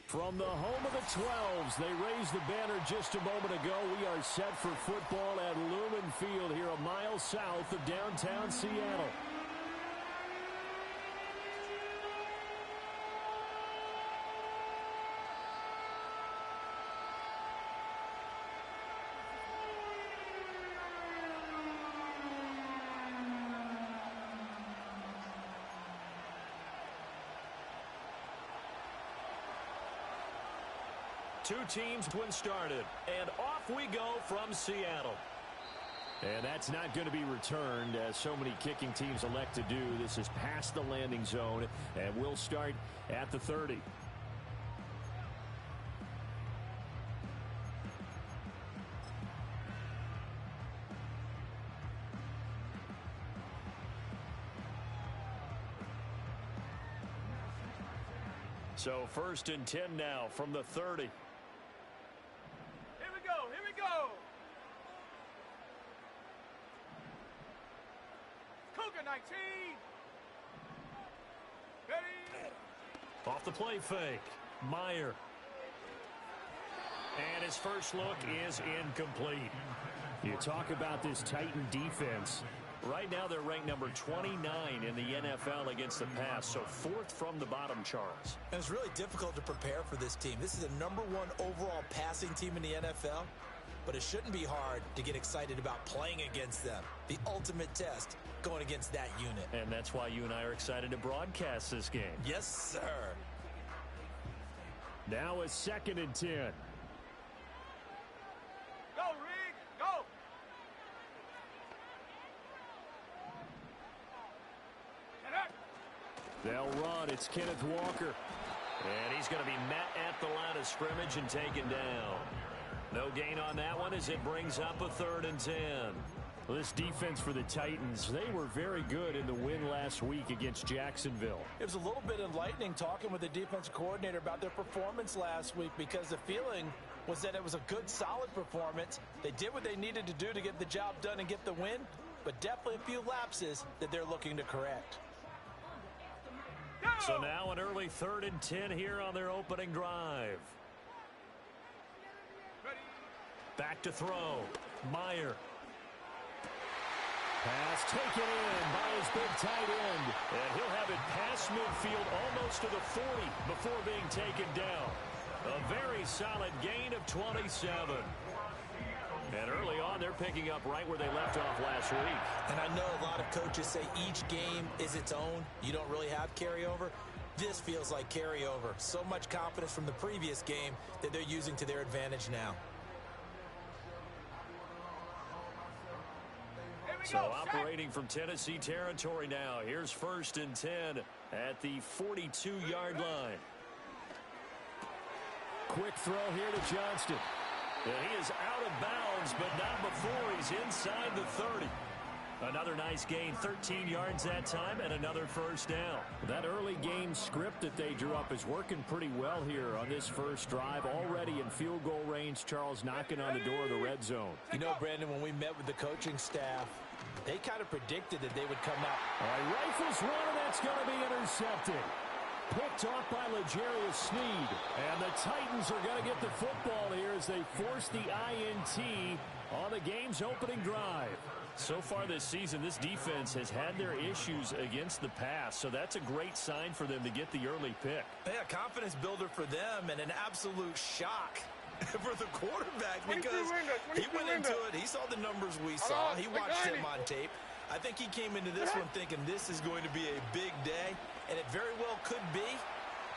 From the home of the 12s, they raised the banner just a moment ago. We are set for football at Lumen Field here a mile south of downtown Seattle. Two teams when started, and off we go from Seattle. And that's not going to be returned, as so many kicking teams elect to do. This is past the landing zone, and we'll start at the 30. So 1st and 10 now from the 30. Here we go. Cougar 19. Ready. Off the play fake. Meyer. And his first look is incomplete. You talk about this Titan defense. Right now they're ranked number 29 in the NFL against the pass, so 4th from the bottom, Charles. And it's really difficult to prepare for this team. This is the #1 overall passing team in the NFL, but it shouldn't be hard to get excited about playing against them. The ultimate test going against that unit. And that's why you and I are excited to broadcast this game. Yes, sir. Now a 2nd and 10. Go, Rick. Go. They'll run. It's Kenneth Walker. And he's going to be met at the line of scrimmage and taken down. No gain on that one as it brings up a 3rd and 10. Well, this defense for the Titans, they were very good in the win last week against Jacksonville. It was a little bit enlightening talking with the defense coordinator about their performance last week, because the feeling was that it was a good, solid performance. They did what they needed to do to get the job done and get the win, but definitely a few lapses that they're looking to correct. So now an early 3rd and 10 here on their opening drive. Back to throw. Meyer. Pass taken in by his big tight end. And he'll have it past midfield almost to the 40 before being taken down. A very solid gain of 27. And early on, they're picking up right where they left off last week. And I know a lot of coaches say each game is its own. You don't really have carryover. This feels like carryover. So much confidence from the previous game that they're using to their advantage now. So operating from Tennessee territory now. Here's 1st and 10 at the 42-yard line. Quick throw here to Johnston. And he is out of bounds, but not before he's inside the 30. Another nice gain, 13 yards that time, and another 1st down. That early game script that they drew up is working pretty well here on this first drive. Already in field goal range, Charles knocking on the door of the red zone. You know, Brandon, when we met with the coaching staff, they kind of predicted that they would come out. All right, rifles one, and that's going to be intercepted. Picked off by L'Jarius Sneed. And the Titans are going to get the football here as they force the INT on the game's opening drive. So far this season, this defense has had their issues against the pass, so that's a great sign for them to get the early pick. Yeah, confidence builder for them, and an absolute shock for the quarterback, because he went into it. He saw the numbers we saw. He watched him on tape. I think he came into this one thinking this is going to be a big day, and it very well could be.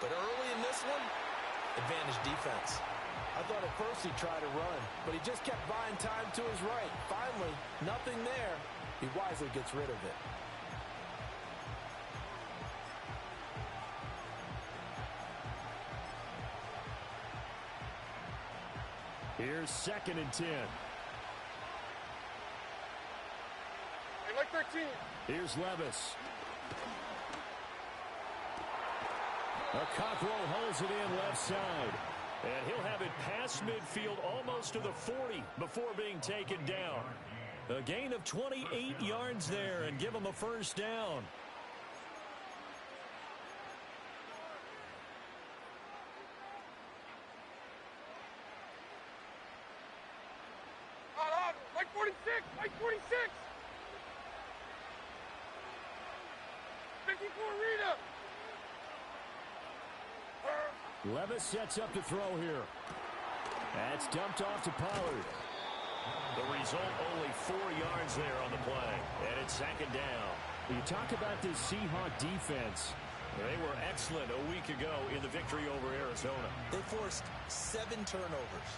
But early in this one, advantage defense. I thought at first he'd try to run, but he just kept buying time to his right. Finally, nothing there. He wisely gets rid of it. Here's 2nd and 10. Hey, like 13. Here's Levis. Cockrell holds it in left side. And he'll have it past midfield almost to the 40 before being taken down. A gain of 28 yards there and give him a 1st down. 46! Like 46! 54 Rita! Levis sets up to throw here. That's dumped off to Pollard. The result, only 4 yards there on the play. And it's second down. You talk about this Seahawk defense. They were excellent a week ago in the victory over Arizona. They forced 7 turnovers.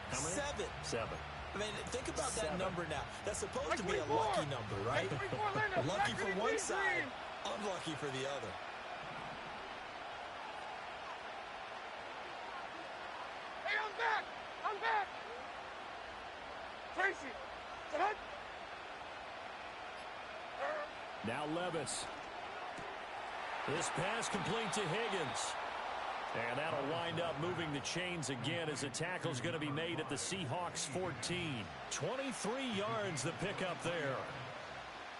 How many? 7. I mean, think about that number now. That's supposed to be a 24. lucky number, right? 24, Linda. Lucky Back for to the one green. side, unlucky for the other. Hey, I'm back! I'm back! Tracy! What? Now Levis. This pass complete to Higgins. And that'll wind up moving the chains again as the tackle's going to be made at the Seahawks 14. 23 yards the pickup there.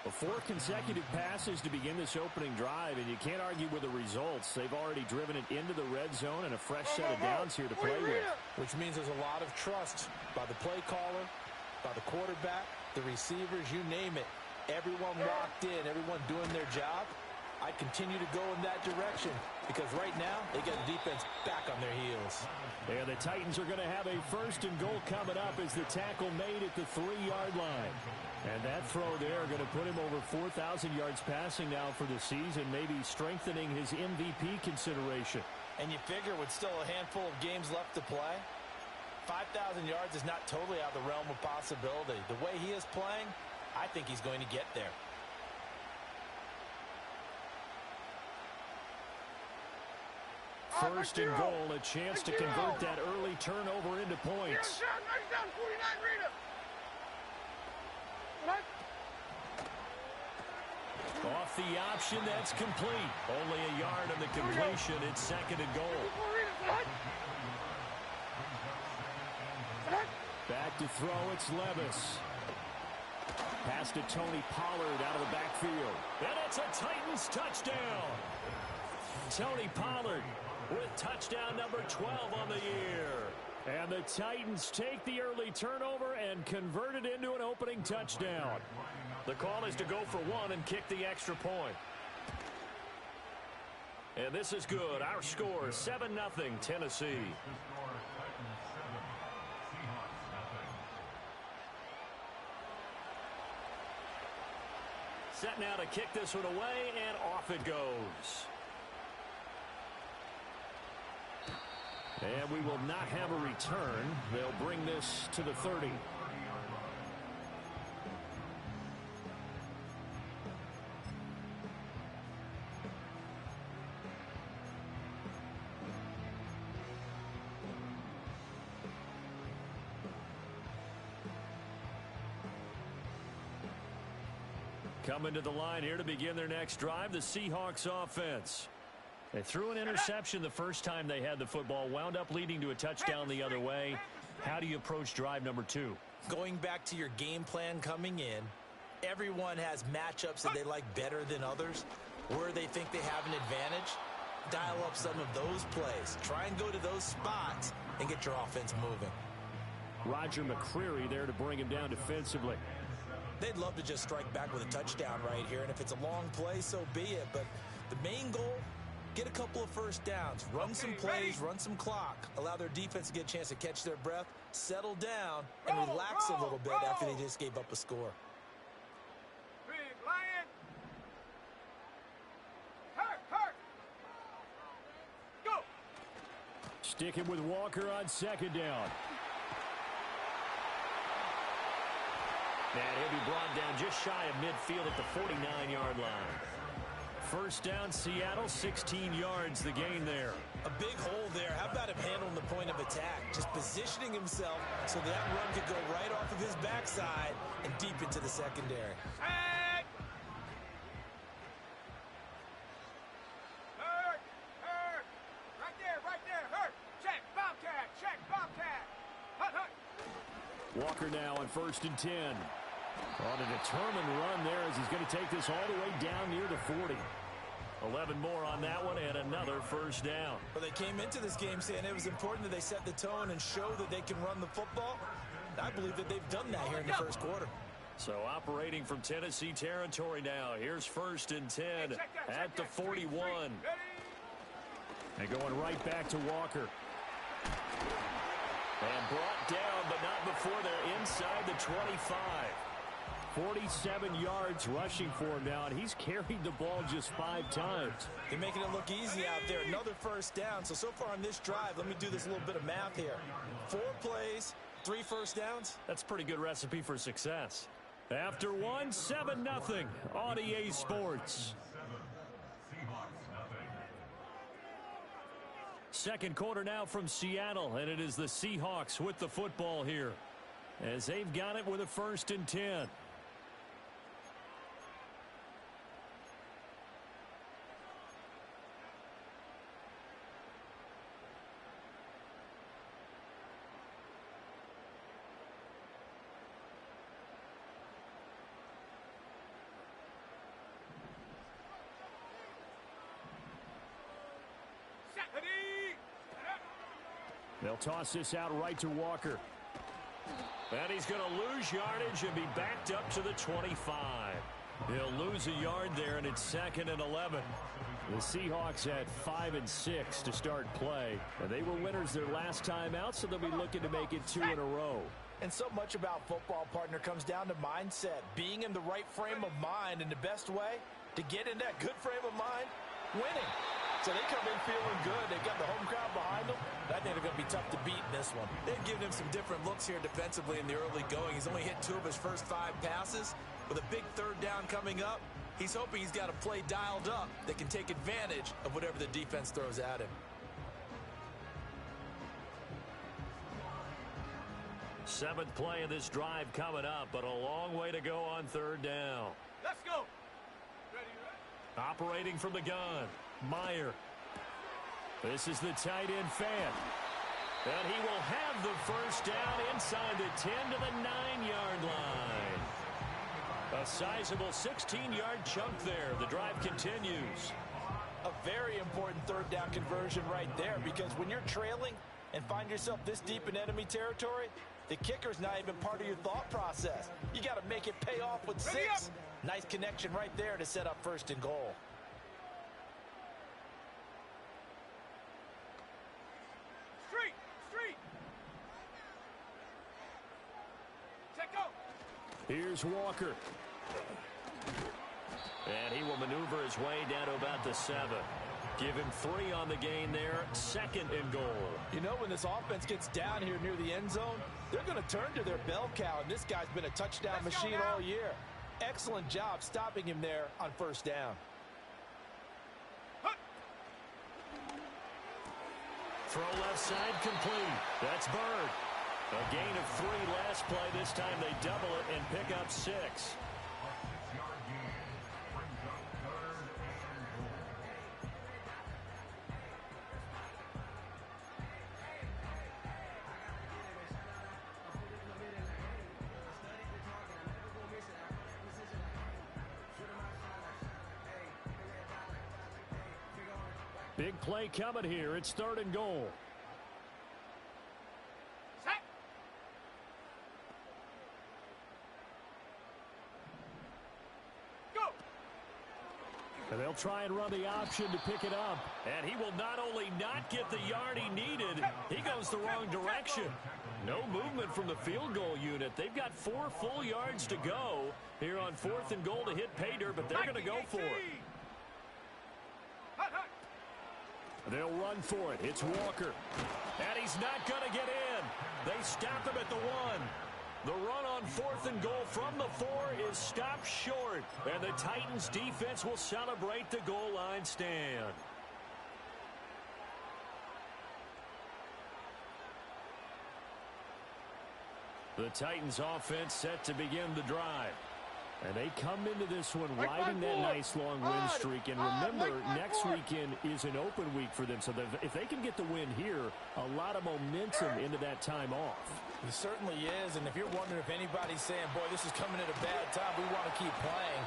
4 consecutive passes to begin this opening drive, and you can't argue with the results. They've already driven it into the red zone and a fresh set of downs here to play with. Which means there's a lot of trust by the play caller, by the quarterback, the receivers, you name it. Everyone locked in, everyone doing their job. I'd continue to go in that direction because right now they got the defense back on their heels. And the Titans are going to have a first and goal coming up as the tackle made at the 3-yard line. And that throw there going to put him over 4,000 yards passing now for the season, maybe strengthening his MVP consideration. And you figure with still a handful of games left to play, 5,000 yards is not totally out of the realm of possibility. The way he is playing, I think he's going to get there. First and goal, a chance to convert that early turnover into points. Down, 49 Rita! What? Off the option, that's complete. Only a yard on the completion. It's second and goal. Back to throw, it's Levis. Pass to Tony Pollard out of the backfield. And it's a Titans touchdown. Tony Pollard with touchdown number 12 on the year. And the Titans take the early turnover and convert it into an opening touchdown. The call is to go for 1 and kick the extra point. And this is good. Our score, 7-0 Tennessee. Set now to kick this one away, and off it goes. And we will not have a return. They'll bring this to the 30. Coming to the line here to begin their next drive, the Seahawks offense. They threw an interception the first time they had the football, wound up leading to a touchdown the other way. How do you approach drive number 2? Going back to your game plan coming in, everyone has matchups that they like better than others. Where they think they have an advantage, dial up some of those plays. Try and go to those spots and get your offense moving. Roger McCreary there to bring him down defensively. They'd love to just strike back with a touchdown right here, and if it's a long play, so be it. But the main goal, get a couple of first downs, run some plays, run some clock, allow their defense to get a chance to catch their breath, settle down, and relax a little bit after they just gave up a score. Big Lion! Hurt! Go! Sticking with Walker on second down. And he'll be brought down just shy of midfield at the 49-yard line. First down, Seattle, 16 yards the gain there. A big hole there. How about him handling the point of attack? Just positioning himself so that run could go right off of his backside and deep into the secondary. Hey! Hurt! Right there, hurt! Check, Bobcat! Hut! Walker now on first and 10. On a determined run there as he's going to take this all the way down near the 40. 11 more on that one and another first down. Well, they came into this game saying it was important that they set the tone and show that they can run the football. I believe that they've done that here in the first quarter. So operating from Tennessee territory now. Here's 1st and 10 at the 41. And going right back to Walker. And brought down, but not before they're inside the 25. 47 yards rushing for him now, and he's carried the ball just 5 times. They're making it look easy out there. Another 1st down. So far on this drive, let me do this little bit of math here. 4 plays, 3 first downs. That's a pretty good recipe for success. After 1, 7-0 on EA Sports. Second quarter now from Seattle, and it is the Seahawks with the football here as they've got it with a 1st and 10. They'll toss this out right to Walker. And he's going to lose yardage and be backed up to the 25. He'll lose a yard there, and it's 2nd and 11. The Seahawks had 5 and 6 to start play. And they were winners their last time out, so they'll be looking to make it 2 in a row. And so much about football, partner, comes down to mindset. Being in the right frame of mind, and the best way to get in that good frame of mind, winning. So they come in feeling good. They've got the home crowd behind them. I think they're going to be tough to beat in this one. They've given him some different looks here defensively in the early going. He's only hit 2 of his first 5 passes. With a big 3rd down coming up, he's hoping he's got a play dialed up that can take advantage of whatever the defense throws at him. Seventh play of this drive coming up, but a long way to go on 3rd down. Let's go. Operating from the gun, Meyer. This is the tight end fan. And he will have the 1st down inside the 10 to the 9-yard line. A sizable 16-yard chunk there. The drive continues. A very important 3rd down conversion right there, because when you're trailing and find yourself this deep in enemy territory, the kicker's not even part of your thought process. You got to make it pay off with 6. Nice connection right there to set up 1st and goal. Street. Check go. Here's Walker. And he will maneuver his way down to about the 7. Give him 3 on the gain there. 2nd and goal. You know, when this offense gets down here near the end zone, they're going to turn to their bell cow, and this guy's been a touchdown machine all year. Excellent job stopping him there on 1st down. Throw left side complete. That's Bird. A gain of 3 last play. This time they double it and pick up 6. Big play coming here. It's 3rd and goal. Set. Go. And they'll try and run the option to pick it up. And he will not only not get the yard he needed, he goes the wrong direction. No movement from the field goal unit. They've got 4 full yards to go here on 4th and goal to hit pay dirt, but they're going to go for it. They'll run for it. It's Walker. And he's not going to get in. They stop him at the 1. The run on 4th and goal from the 4 is stopped short. And the Titans defense will celebrate the goal line stand. The Titans offense set to begin the drive. And they come into this one riding that nice long win streak. And remember, next weekend is an open week for them. So if they can get the win here, a lot of momentum into that time off. It certainly is. And if you're wondering if anybody's saying, boy, this is coming at a bad time, we want to keep playing,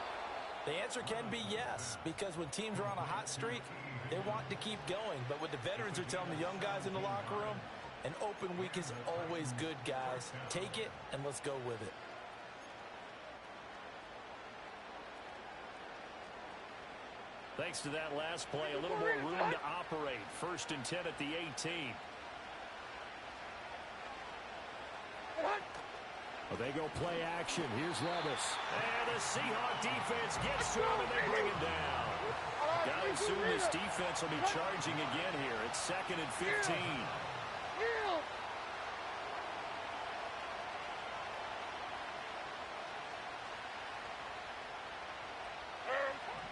the answer can be yes. Because when teams are on a hot streak, they want to keep going. But what the veterans are telling the young guys in the locker room, an open week is always good, guys. Take it and let's go with it. Thanks to that last play, a little more room to operate. 1st and 10 at the 18. Well, they go play action. Here's Levis. And the Seahawk defense gets to him, and they bring him down. Gotta assume this defense will be charging again here. It's 2nd and 15.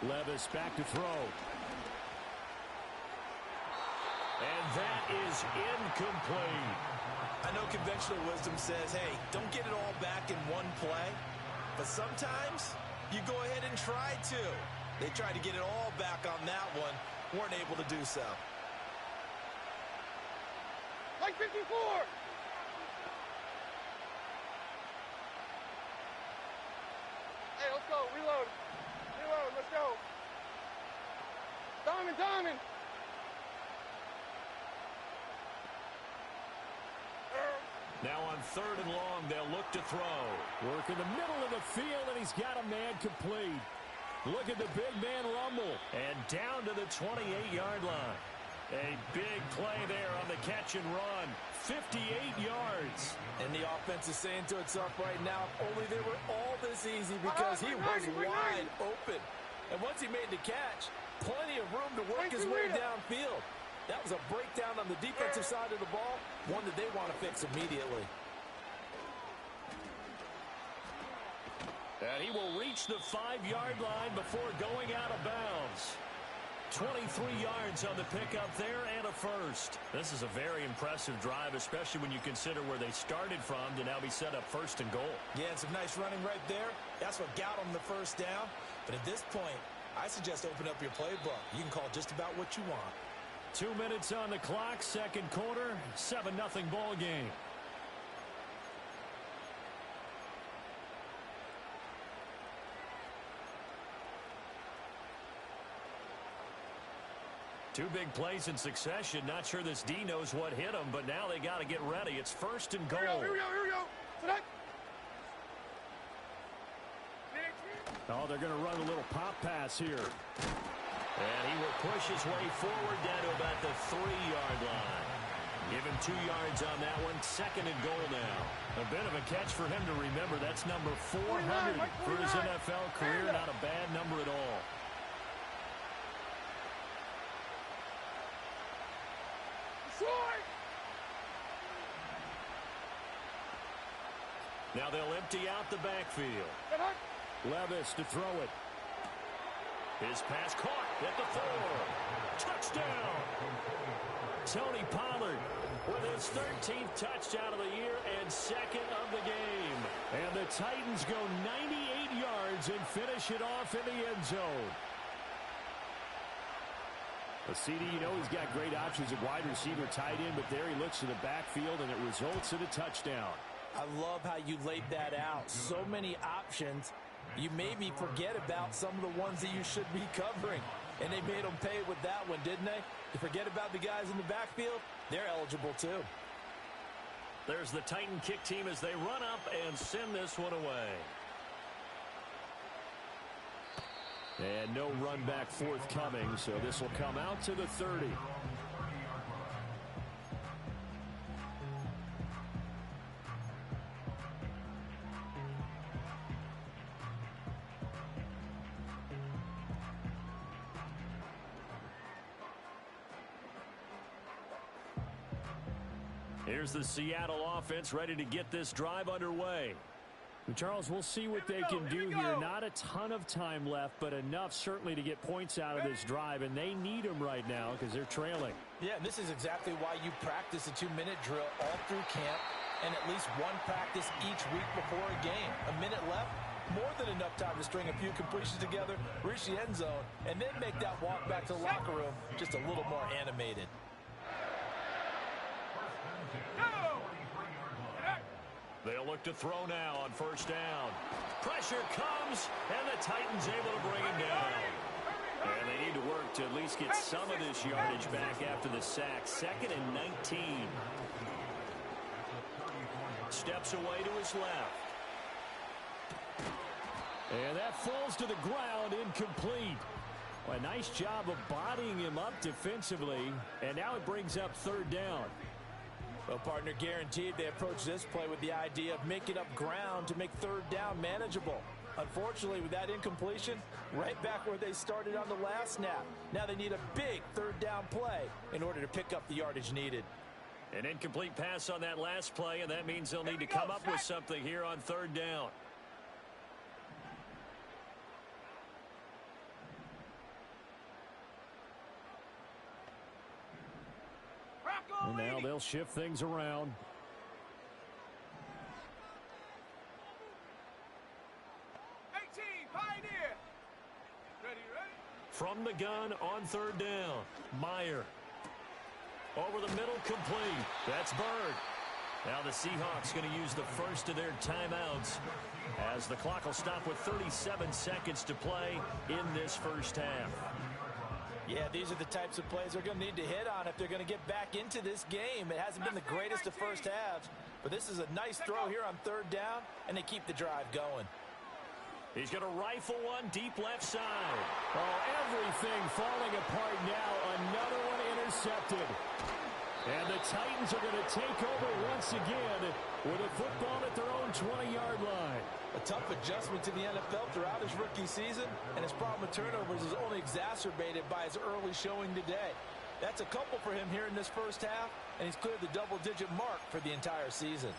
Levis back to throw. And that is incomplete. I know conventional wisdom says, hey, don't get it all back in one play. But sometimes you go ahead and try to. They tried to get it all back on that one. Weren't able to do so. Like 54! Hey, let's go. Reload. Reload. Let's go. Diamond. Now on 3rd and long, they'll look to throw. Work in the middle of the field, and he's got a man complete. Look at the big man rumble. And down to the 28-yard line. A big play there on the catch and run. 58 yards. And the offense is saying to itself right now, if only they were all this easy, because he was wide open. And once he made the catch, plenty of room to work his way downfield. That was a breakdown on the defensive side of the ball, one that they want to fix immediately. And he will reach the 5-yard line before going out of bounds. 23 yards on the pickup there and a first. This is a very impressive drive, especially when you consider where they started from to now be set up 1st and goal. Yeah, some nice running right there. That's what got them the first down. But at this point, I suggest open up your playbook. You can call just about what you want. 2 minutes on the clock, 2nd quarter, 7-0 ball game. Two big plays in succession. Not sure this D knows what hit him, but now they got to get ready. It's 1st and goal. Here we go. Tonight. Oh, they're going to run a little pop pass here. And he will push his way forward down to about the 3-yard line. Give him 2 yards on that one. 2nd and goal now. A bit of a catch for him to remember. That's number 400 for his NFL career. Not a bad number at all. Now they'll empty out the backfield. Levis to throw it. His pass caught at the 4. Touchdown! Tony Pollard with his 13th touchdown of the year and 2nd of the game. And the Titans go 98 yards and finish it off in the end zone. A CD, you know he's got great options at wide receiver, tight end, but there he looks to the backfield, and it results in a touchdown. I love how you laid that out. So many options. You maybe forget about some of the ones that you should be covering. And they made them pay with that one, didn't they? You forget about the guys in the backfield, they're eligible too. There's the Titan kick team as they run up and send this one away. And no run back forthcoming, so this will come out to the 30. Here's the Seattle offense ready to get this drive underway. And Charles, we'll see what they can do here. Not a ton of time left, but enough certainly to get points out of this drive, and they need them right now because they're trailing. Yeah, and this is exactly why you practice a 2-minute drill all through camp and at least one practice each week before a game. A minute left, more than enough time to string a few completions together, reach the end zone, and then make that walk back to the locker room just a little more animated. They'll look to throw now on 1st down. Pressure comes, and the Titans able to bring him down. And they need to work to at least get some of this yardage back after the sack. 2nd and 19. Steps away to his left. And that falls to the ground, incomplete. Well, a nice job of bodying him up defensively, and now it brings up third down. Well, partner, guaranteed they approach this play with the idea of making up ground to make third down manageable. Unfortunately, with that incompletion, right back where they started on the last snap. Now they need a big third down play in order to pick up the yardage needed. An incomplete pass on that last play, and that means they'll need to come up with something here on third down. And now they'll shift things around. From the gun on third down, Meyer. Over the middle, complete. That's Bird. Now the Seahawks going to use the first of their timeouts as the clock will stop with 37 seconds to play in this first half. Yeah, these are the types of plays they're going to need to hit on if they're going to get back into this game. It hasn't been the greatest of first halves, but this is a nice throw here on third down, and they keep the drive going. He's going to rifle one deep left side. Oh, everything falling apart now. Another one intercepted. And the Titans are going to take over once again with a football at their own 20-yard line. A tough adjustment to the NFL throughout his rookie season, and his problem with turnovers is only exacerbated by his early showing today. That's a couple for him here in this first half, and he's cleared the double-digit mark for the entire season.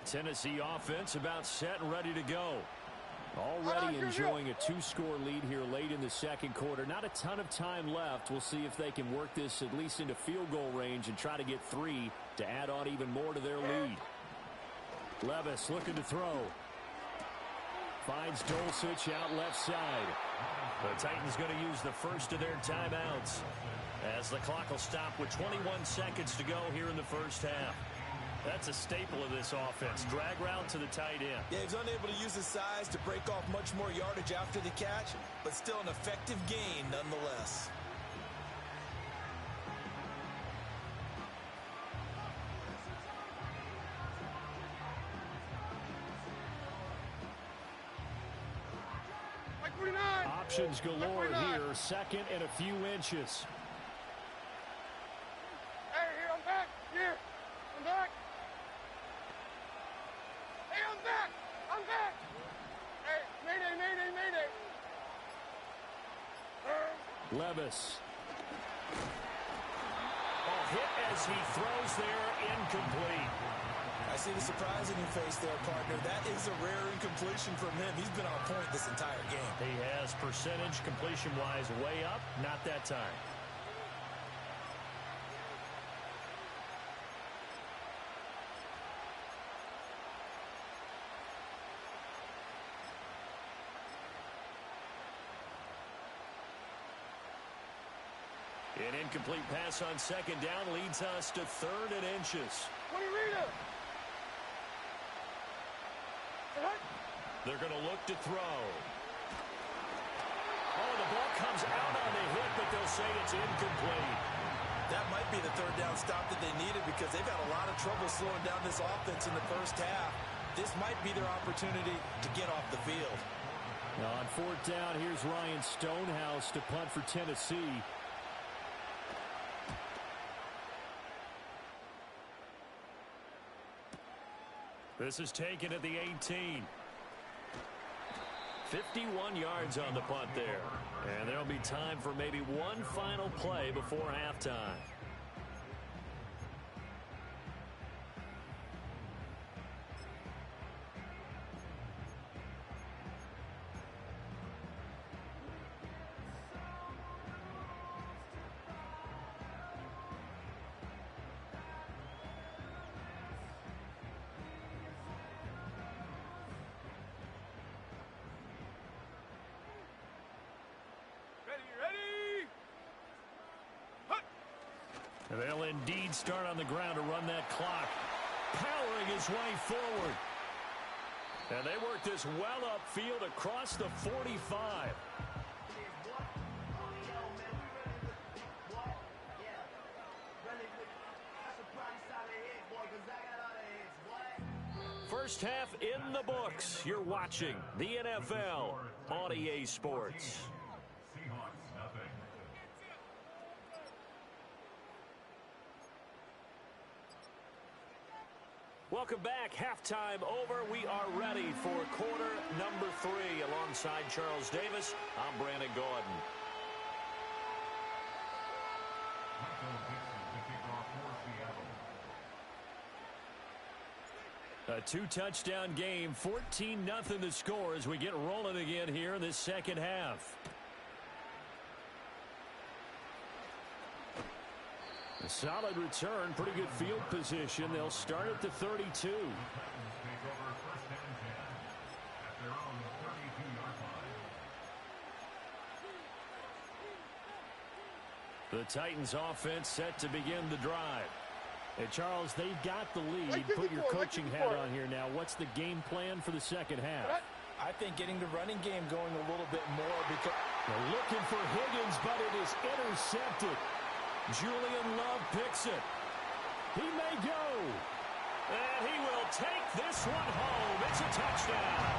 Tennessee offense about set and ready to go. Already enjoying a two-score lead here late in the second quarter. Not a ton of time left. We'll see if they can work this at least into field goal range and try to get 3 to add on even more to their lead. Levis looking to throw. Finds Dulcich out left side. The Titans going to use the first of their timeouts as the clock will stop with 21 seconds to go here in the first half. That's a staple of this offense. Drag route to the tight end. Yeah, he's unable to use his size to break off much more yardage after the catch, but still an effective gain nonetheless. Options galore here. Second and a few inches. Hey, here, I'm back. Here, I'm back. Hey, I'm back. I'm back. Hey, mayday, mayday, mayday. Levis. Oh, hit as he throws there, incomplete. I see the surprise in your face there, partner. That is a rare incompletion from him. He's been on point this entire game. He has percentage completion-wise way up, not that time. An incomplete pass on second down leads us to third and inches. They're going to look to throw. Oh, the ball comes out on the hit, but they'll say it's incomplete. That might be the third down stop that they needed because they've had a lot of trouble slowing down this offense in the first half. This might be their opportunity to get off the field. Now on fourth down, here's Ryan Stonehouse to punt for Tennessee. This is taken at the 18. 51 yards on the punt there. And there'll be time for maybe one final play before halftime. They'll indeed start on the ground to run that clock. powering his way forward. And they work this well upfield across the 45. First half in the books. You're watching the NFL on EA Sports. Welcome back. Halftime over. We are ready for quarter number 3. Alongside Charles Davis, I'm Brandon Gordon. A 2-touchdown game, 14-0 the score as we get rolling again here in this second half. A solid return, pretty good field position. They'll start at the 32. The Titans offense set to begin the drive. Hey, Charles, they've got the lead. Put your coaching hat on here now. What's the game plan for the second half? I think getting the running game going a little bit more because they're looking for Higgins, but it is intercepted. Julian Love picks it. He may go. And he will take this one home. It's a touchdown.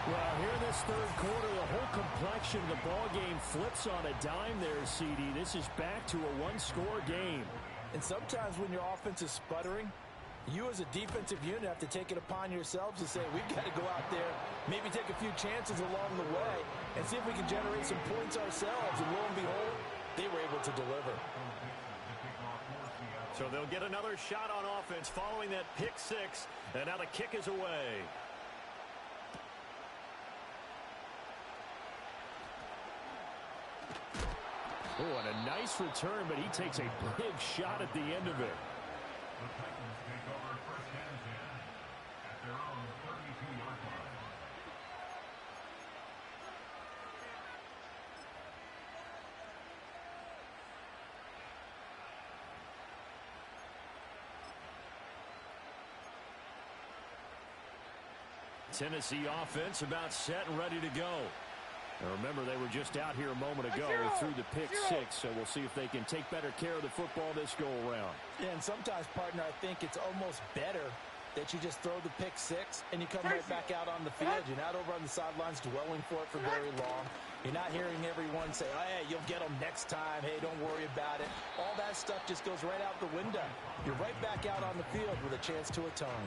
Well, here in this third quarter, the whole complexion of the ball game flips on a dime there, CD. This is back to a one-score game. And sometimes when your offense is sputtering, you as a defensive unit have to take it upon yourselves to say, we've got to go out there, maybe take a few chances along the way, and see if we can generate some points ourselves. And lo and behold, they were able to deliver. So they'll get another shot on offense following that pick six, and now the kick is away. Oh, and a nice return, but he takes a big shot at the end of it. The Titans take over first and 10 at their own 32-yard line. Tennessee offense about set and ready to go. Now remember, they were just out here a moment ago through the pick six, so we'll see if they can take better care of the football this go-around. Yeah, and sometimes, partner, I think it's almost better that you just throw the pick six and you come right back out on the field. You're not over on the sidelines dwelling for it for very long. You're not hearing everyone say, oh, hey, you'll get them next time. Hey, don't worry about it. All that stuff just goes right out the window. You're right back out on the field with a chance to atone.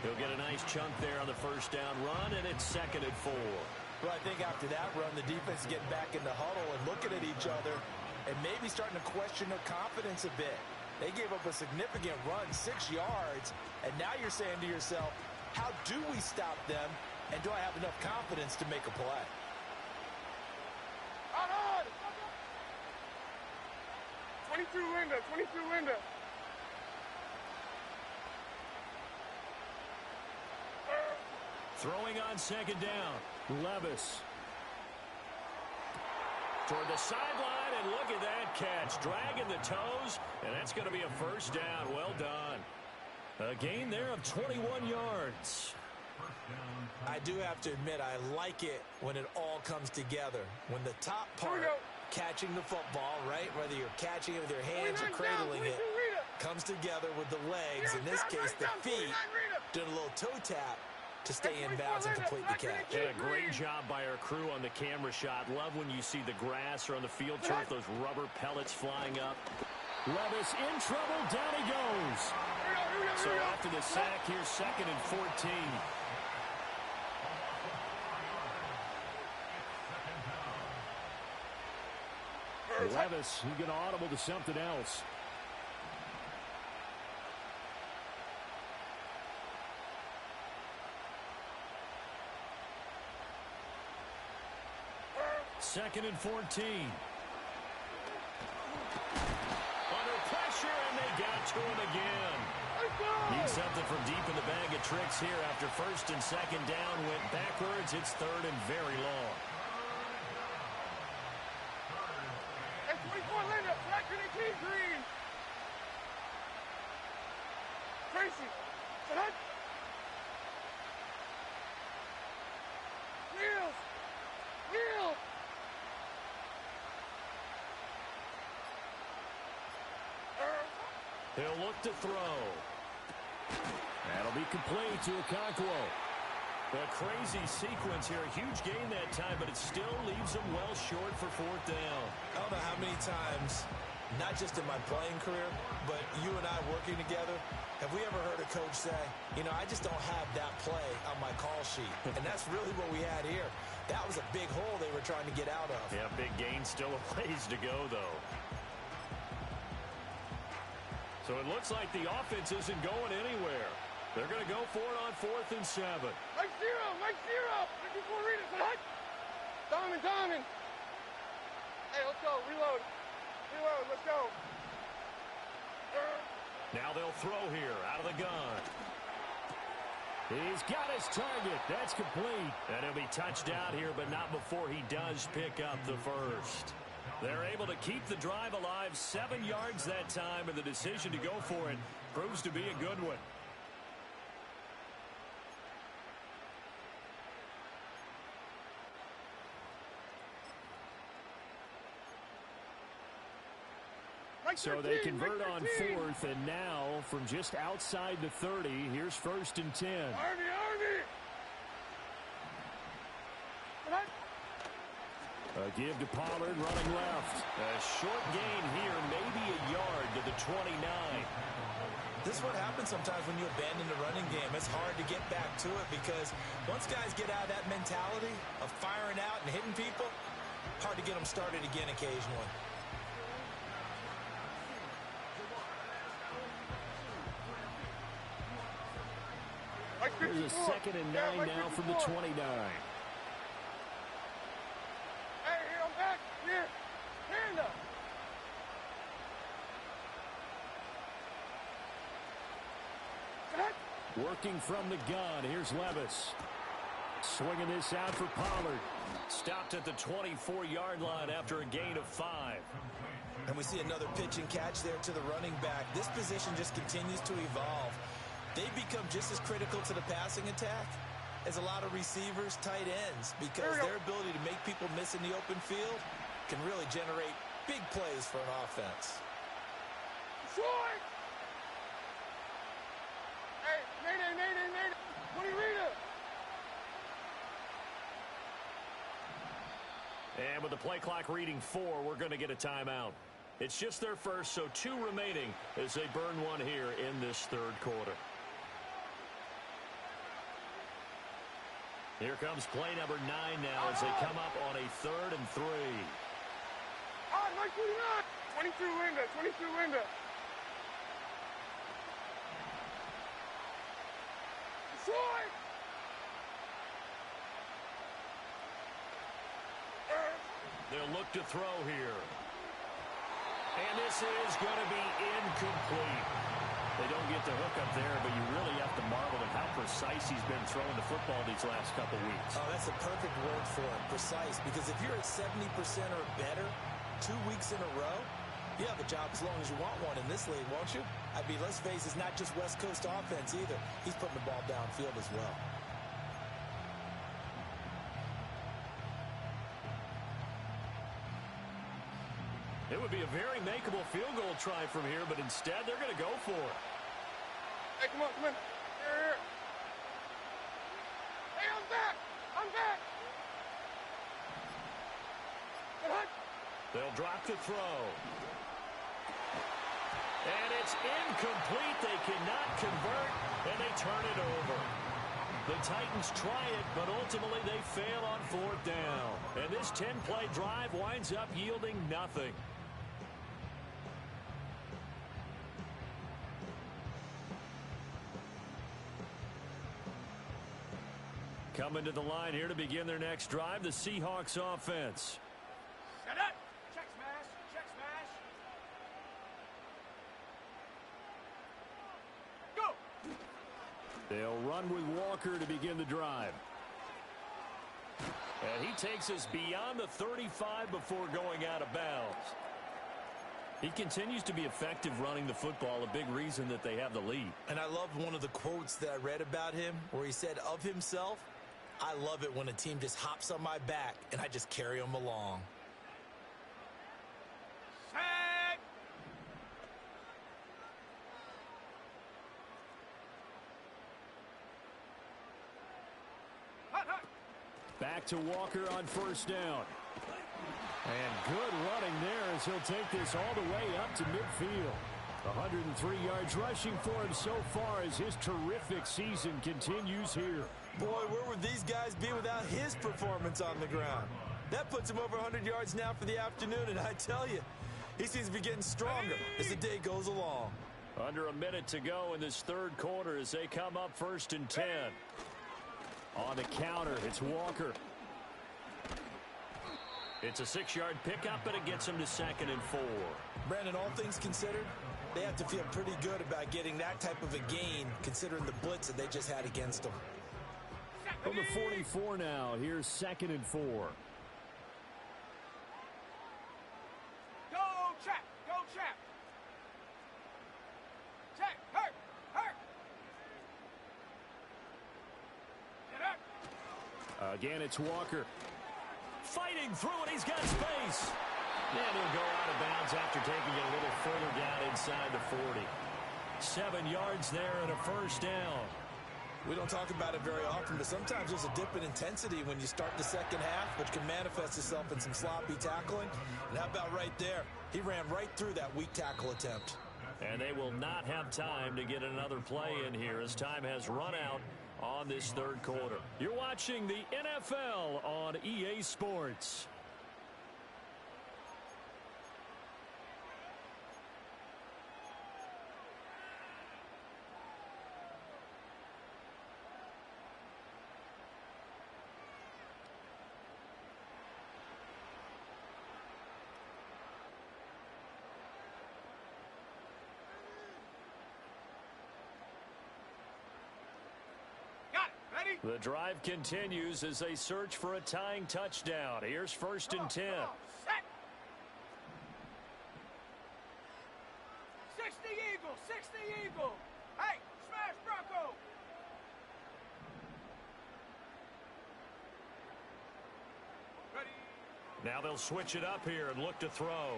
He'll get a nice chunk there on the first down run, and it's 2nd and 4. Well, I think after that run, the defense is getting back in the huddle and looking at each other and maybe starting to question their confidence a bit. They gave up a significant run, 6 yards, and now you're saying to yourself, how do we stop them, and do I have enough confidence to make a play? Out on! 22 Linda, 22 Linda. Throwing on 2nd down, Levis. Toward the sideline, and look at that catch. Dragging the toes, and that's going to be a first down. Well done. A gain there of 21 yards. I do have to admit, I like it when it all comes together. When the top part, catching the football, right, whether you're catching it with your hands or cradling it, comes together with the legs, in this case the feet, doing a little toe tap to stay in bounds and complete the catch. Yeah, great job by our crew on the camera shot. Love when you see the grass or on the field turf, those rubber pellets flying up. Levis in trouble, down he goes. So after the sack, here's 2nd and 14. Levis, he's going to audible to something else. Second and 14. Under pressure, and they got to him again. Need something from deep in the bag of tricks here after 1st and 2nd down went backwards. It's 3rd and very long. Hey, 24 Linda, black green, green. Tracy, Missy. Hut. Wheels. Wheels. He'll look to throw. That'll be complete to Okonkwo. A crazy sequence here. A huge gain that time, but it still leaves him well short for fourth down. I don't know how many times, not just in my playing career, but you and I working together, have we ever heard a coach say, you know, I just don't have that play on my call sheet. And that's really what we had here. That was a big hole they were trying to get out of. Yeah, big gain, still a ways to go, though. So it looks like the offense isn't going anywhere. They're going to go for it on 4th and 7. Mike zero. Mike zero. Looking for Rita. Hut. Diamond. Hey, let's go. Reload. Let's go. Now they'll throw here out of the gun. He's got his target. That's complete. And he'll be touched out here, but not before he does pick up the first. They're able to keep the drive alive, 7 yards that time, and the decision to go for it proves to be a good one. So they convert on 4th, and now from just outside the 30, here's 1st and 10. Army! A give to Pollard running left. A short gain here, maybe a yard to the 29. This is what happens sometimes when you abandon the running game. It's hard to get back to it because once guys get out of that mentality of firing out and hitting people, hard to get them started again occasionally. Here's a 2nd and 9 now from the 29. Hey, I'm back. Here. Hand up. Working from the gun. Here's Levis. Swinging this out for Pollard. Stopped at the 24-yard line after a gain of 5. And we see another pitch and catch there to the running back. This position just continues to evolve. They become just as critical to the passing attack as a lot of receivers, tight ends, because their ability to make people miss in the open field can really generate big plays for an offense. Short! Hey, Mayday! What do you read it? And with the play clock reading 4, we're going to get a timeout. It's just their first, so 2 remaining as they burn one here in this 3rd quarter. Here comes play number 9 now as they come up on a 3rd and 3. Mike 29! 22 Linda. Short! They'll look to throw here. And this is going to be incomplete. They don't get the hook up there, but you really have to marvel at how precise he's been throwing the football these last couple weeks. Oh, that's a perfect word for it, precise, because if you're at 70% or better 2 weeks in a row, you have a job as long as you want one in this league, won't you? I mean, let's face it, it's not just West Coast offense either. He's putting the ball downfield as well. It would be a very makeable field goal try from here, but instead they're going to go for it. Hey, come on. Here. Hey, I'm back. They'll drop the throw. And it's incomplete. They cannot convert, and they turn it over. The Titans try it, but ultimately they fail on 4th down. And this 10-play drive winds up yielding nothing. Coming to the line here to begin their next drive, the Seahawks offense. Set up. Check smash. Go. They'll run with Walker to begin the drive. And he takes us beyond the 35 before going out of bounds. He continues to be effective running the football, a big reason that they have the lead. And I love one of the quotes that I read about him where he said of himself, I love it when a team just hops on my back and I just carry them along. Set. Hut, hut. Back to Walker on first down. And good running there as he'll take this all the way up to midfield. 103 yards rushing for him so far as his terrific season continues here. Boy, where would these guys be without his performance on the ground? That puts him over 100 yards now for the afternoon, and I tell you, he seems to be getting stronger as the day goes along. Under a minute to go in this third quarter as they come up 1st and 10. On the counter, it's Walker. It's a 6-yard pickup, and it gets him to 2nd and 4. Brandon, all things considered, they have to feel pretty good about getting that type of a gain considering the blitz that they just had against them. From the 44 now, here's 2nd and 4. Go trap. Go trap. Check. Hurt. Hurt. Get up. Again, it's Walker. Fighting through it, he's got space. And he'll go out of bounds after taking it a little further down inside the 40. 7 yards there and a first down. We don't talk about it very often, but sometimes there's a dip in intensity when you start the second half, which can manifest itself in some sloppy tackling. And how about right there? He ran right through that weak tackle attempt. And they will not have time to get another play in here as time has run out on this third quarter. You're watching the NFL on EA Sports. The drive continues as they search for a tying touchdown. Here's 1st and 10. Set. 60 Eagle. 60 Eagle. Hey, smash Bronco. Ready. Now they'll switch it up here and look to throw.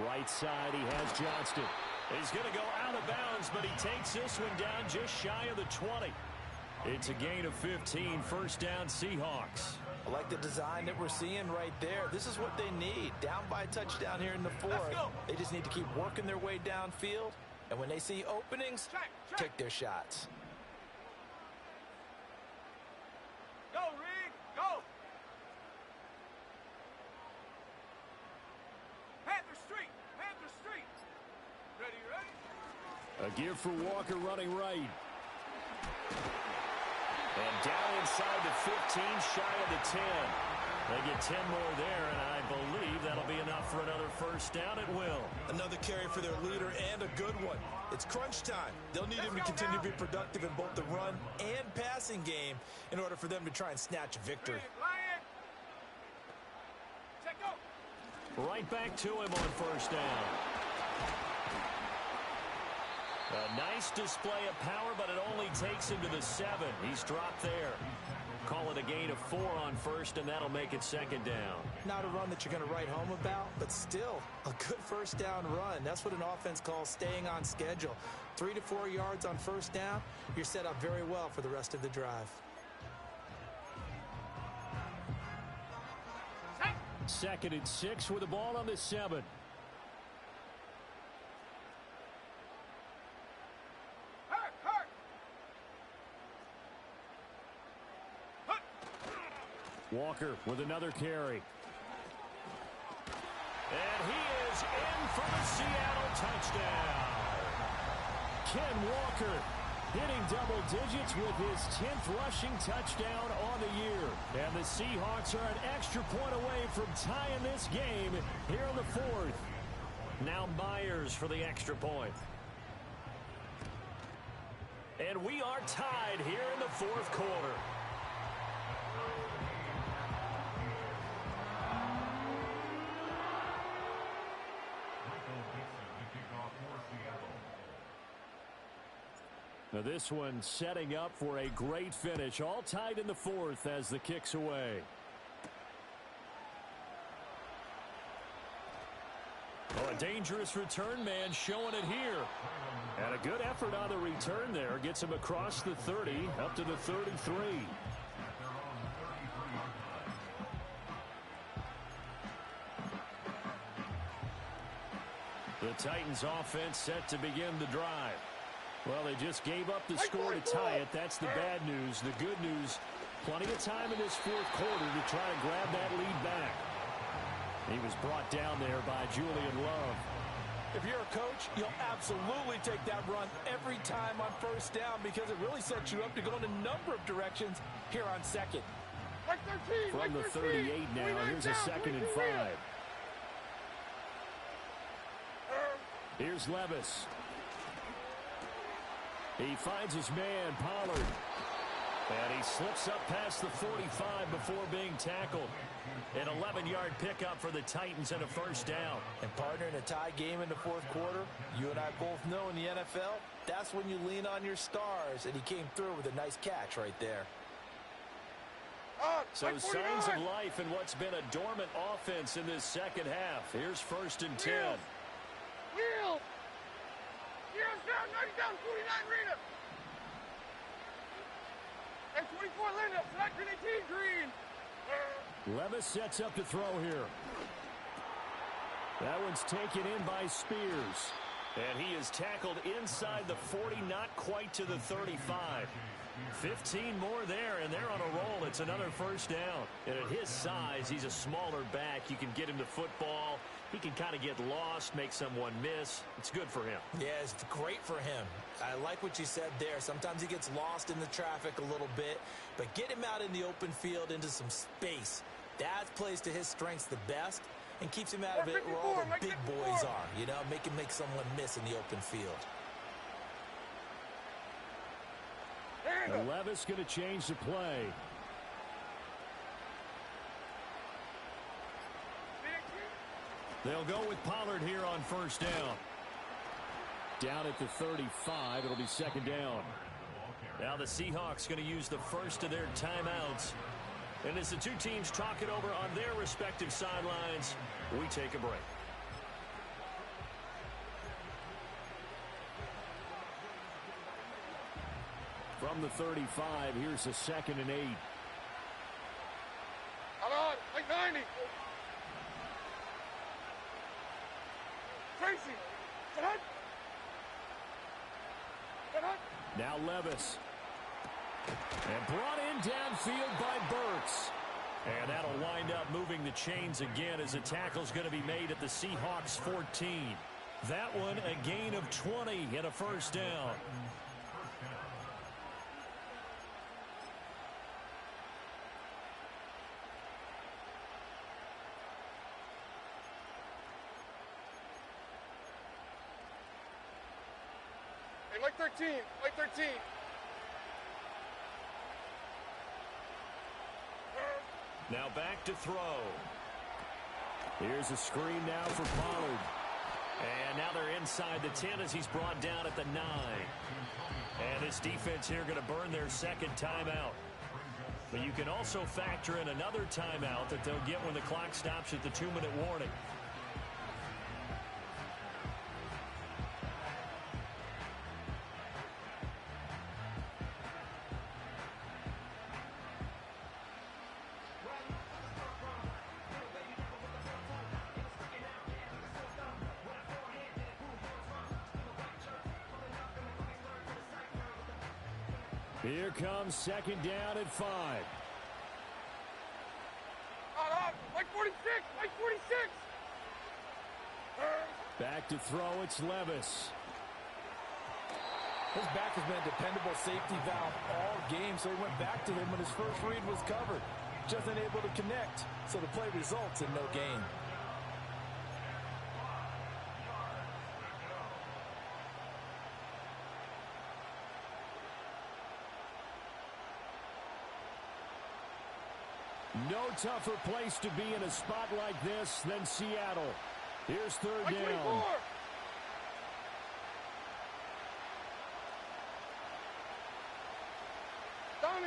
Right side, he has Johnston. He's going to go out of bounds, but he takes this one down just shy of the 20. It's a gain of 15, first down Seahawks. I like the design that we're seeing right there. This is what they need. Down by a touchdown here in the 4th. They just need to keep working their way downfield. And when they see openings, take their shots. Go, Reed. Go. Panther Street. Panther Street. Ready, ready. A give for Walker running right. And down inside the 15, shy of the 10. They get 10 more there, and I believe that'll be enough for another first down. It will. Another carry for their leader and a good one. It's crunch time. They'll need him to continue to be productive in both the run and passing game in order for them to try and snatch victory. Lion. Check go. Right back to him on first down. A nice display of power, but it only takes him to the 7. He's dropped there. Call it a gain of 4 on first, and that'll make it 2nd down. Not a run that you're going to write home about, but still a good first down run. That's what an offense calls staying on schedule. 3 to 4 yards on first down, you're set up very well for the rest of the drive. 2nd and 6 with the ball on the 7. Walker with another carry. And he is in for the Seattle touchdown. Ken Walker hitting double digits with his 10th rushing touchdown on the year. And the Seahawks are an extra point away from tying this game here in the 4th. Now Myers for the extra point. And we are tied here in the 4th quarter. Now this one setting up for a great finish. All tied in the fourth as the kick's away. Oh, a dangerous return man showing it here. And a good effort on the return there. Gets him across the 30, up to the 33. The Titans offense set to begin the drive. Well, they just gave up the score to tie it. That's the bad news. The good news, plenty of time in this fourth quarter to try to grab that lead back. He was brought down there by Julian Love. If you're a coach, you'll absolutely take that run every time on first down because it really sets you up to go in a number of directions here on second. From the 38 now, here's a 2nd and 5. Here's Levis. He finds his man, Pollard. And he slips up past the 45 before being tackled. An 11-yard pickup for the Titans and a first down. And partner, in a tie game in the fourth quarter, you and I both know in the NFL, that's when you lean on your stars. And he came through with a nice catch right there. So signs of life in what's been a dormant offense in this second half. Here's 1st and 10. Wheels! Heroes down, 90 down, 49 Rita. And 24 Linda, select 18 Green. Levis sets up to throw here. That one's taken in by Spears. And he is tackled inside the 40, not quite to the 35. 15 more there, and they're on a roll. It's another first down. And at his size, he's a smaller back. You can get him to football. He can kind of get lost, make someone miss. It's good for him. Yeah, it's great for him. I like what you said there. Sometimes he gets lost in the traffic a little bit, but get him out in the open field into some space. That plays to his strengths the best and keeps him out of it where all the big boys are. You know, make him make someone miss in the open field. Levis going to change the play. They'll go with Pollard here on first down. Down at the 35, it'll be 2nd down. Now the Seahawks going to use the first of their timeouts. And as the two teams talk it over on their respective sidelines, we take a break. From the 35, here's a 2nd and 8. Hold on, like 90. Tracy, get up. Get up. Now Levis. And brought in downfield by Burks. And that'll wind up moving the chains again as a tackle's going to be made at the Seahawks 14. That one a gain of 20 and a first down. Hey, like 13, like 13. Now back to throw. Here's a screen now for Pollard. And now they're inside the 10 as he's brought down at the 9. And this defense here going to burn their 2nd timeout. But you can also factor in another timeout that they'll get when the clock stops at the 2-minute warning. Here comes 2nd down at 5. Like 46, like 46. Back to throw, it's Levis. His back has been a dependable safety valve all game, so he went back to him when his first read was covered. Just unable to connect, so the play results in no gain. No tougher place to be in a spot like this than Seattle. Here's 3rd down.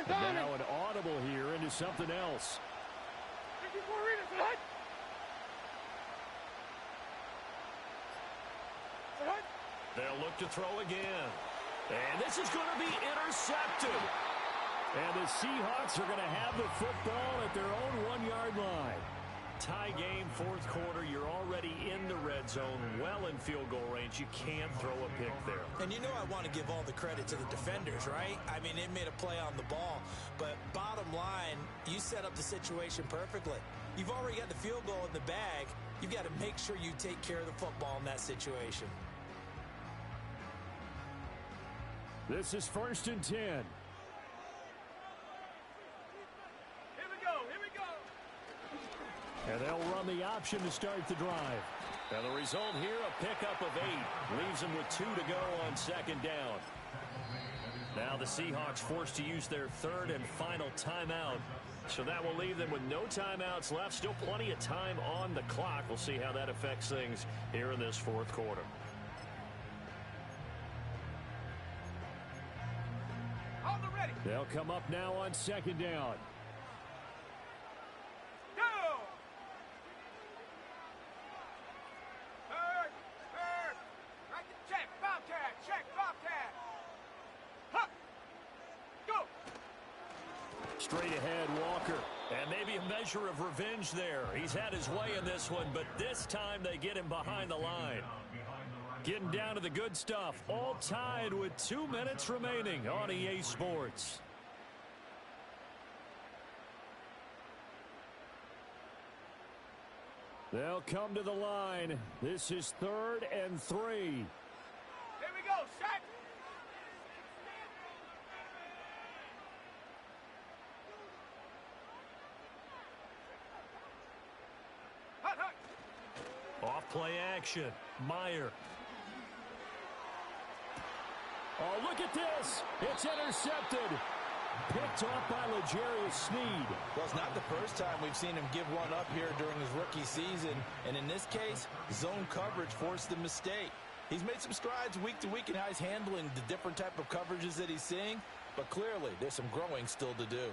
And now an audible here into something else. They'll look to throw again. And this is going to be intercepted. And the Seahawks are going to have the football at their own 1-yard line. Tie game, fourth quarter. You're already in the red zone, well in field goal range. You can't throw a pick there. And you know I want to give all the credit to the defenders, right? I mean, they made a play on the ball. But bottom line, you set up the situation perfectly. You've already got the field goal in the bag. You've got to make sure you take care of the football in that situation. This is 1st and 10. Here we go. And they'll run the option to start the drive. And the result here, a pickup of 8. Leaves them with 2 to go on 2nd down. Now the Seahawks forced to use their 3rd and final timeout. So that will leave them with no timeouts left. Still plenty of time on the clock. We'll see how that affects things here in this fourth quarter. They'll come up now on 2nd down. Go! Right to check, Bobcat. Huh. Go! Straight ahead, Walker. And maybe a measure of revenge there. He's had his way in this one, but this time they get him behind the line. Getting down to the good stuff. All tied with 2 minutes remaining on EA Sports. They'll come to the line. This is 3rd and 3. Here we go, set! Hut. Off play action. Meyer. Oh, look at this. It's intercepted. Picked off by L'Jarius Sneed. Well, it's not the first time we've seen him give one up here during his rookie season. And in this case, zone coverage forced the mistake. He's made some strides week to week in how he's handling the different type of coverages that he's seeing. But clearly, there's some growing still to do.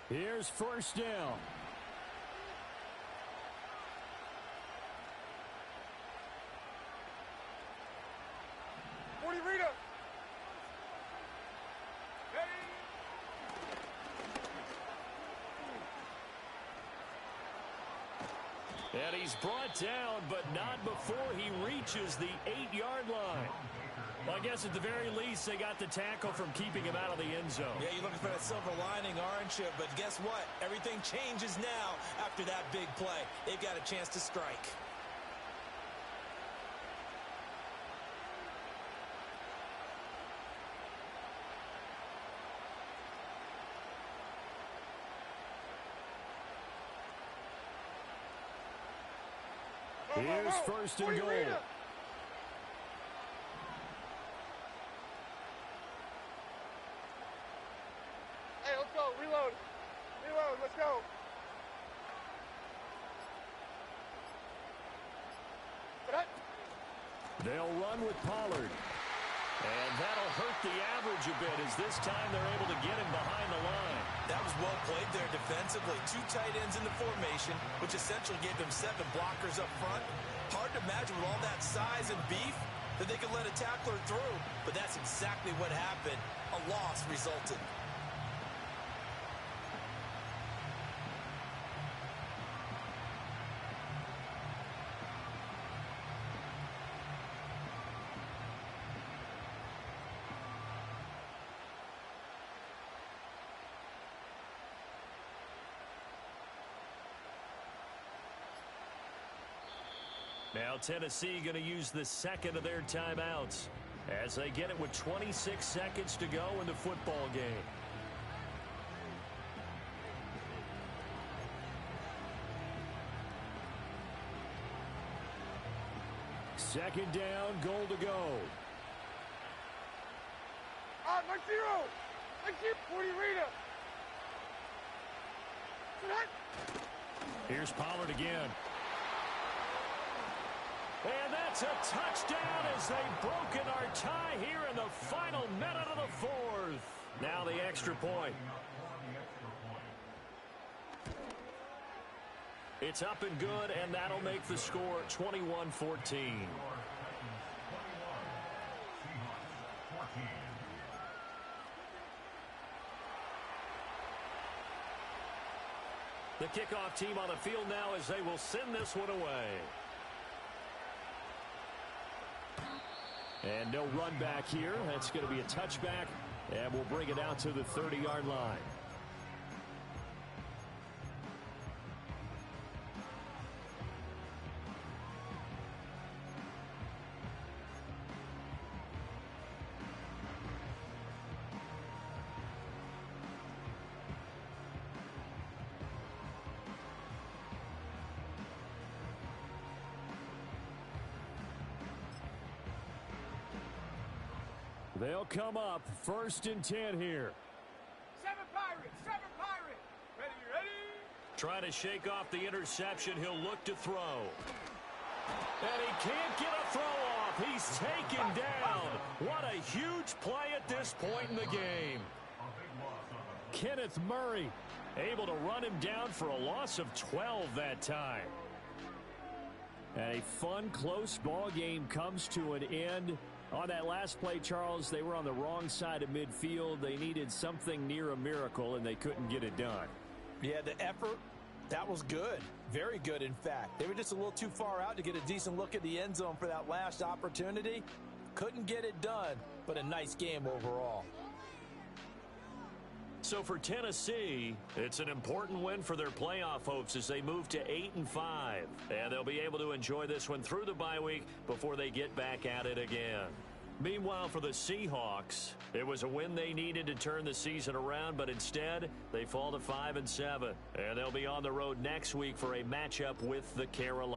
Here's 1st down. Rita. And he's brought down, but not before he reaches the 8-yard line. Well, I guess at the very least, they got the tackle from keeping him out of the end zone. Yeah, you're looking for that silver lining, aren't you? But guess what? Everything changes now after that big play. They've got a chance to strike. Here's 1st and goal. Hey, let's go. Reload. Let's go. They'll run with Pollard. And that'll hurt the average a bit as this time they're able to get him behind the line. That was well played there defensively. 2 tight ends in the formation, which essentially gave them 7 blockers up front. Hard to imagine with all that size and beef that they could let a tackler through. But that's exactly what happened. A loss resulted. Now Tennessee going to use the 2nd of their timeouts as they get it with 26 seconds to go in the football game. Second down, goal to go. Mike zero. 40 Rita. Here's Pollard again. And that's a touchdown as they've broken our tie here in the final minute of the fourth. Now the extra point. It's up and good, and that'll make the score 21-14. The kickoff team on the field now as they will send this one away. And no run back here. That's going to be a touchback, and we'll bring it out to the 30-yard line. They'll come up 1st and 10 here. 7 Pirates, 7 Pirates. Ready, ready? Trying to shake off the interception. He'll look to throw. And he can't get a throw off. He's taken down. What a huge play at this point in the game. Kenneth Murray able to run him down for a loss of 12 that time. And a fun, close ball game comes to an end. On that last play, Charles, they were on the wrong side of midfield. They needed something near a miracle, and they couldn't get it done. Yeah, the effort, that was good. Very good, in fact. They were just a little too far out to get a decent look at the end zone for that last opportunity. Couldn't get it done, but a nice game overall. So for Tennessee, it's an important win for their playoff hopes as they move to 8-5. And they'll be able to enjoy this one through the bye week before they get back at it again. Meanwhile, for the Seahawks, it was a win they needed to turn the season around, but instead they fall to 5-7. And they'll be on the road next week for a matchup with the Carolina.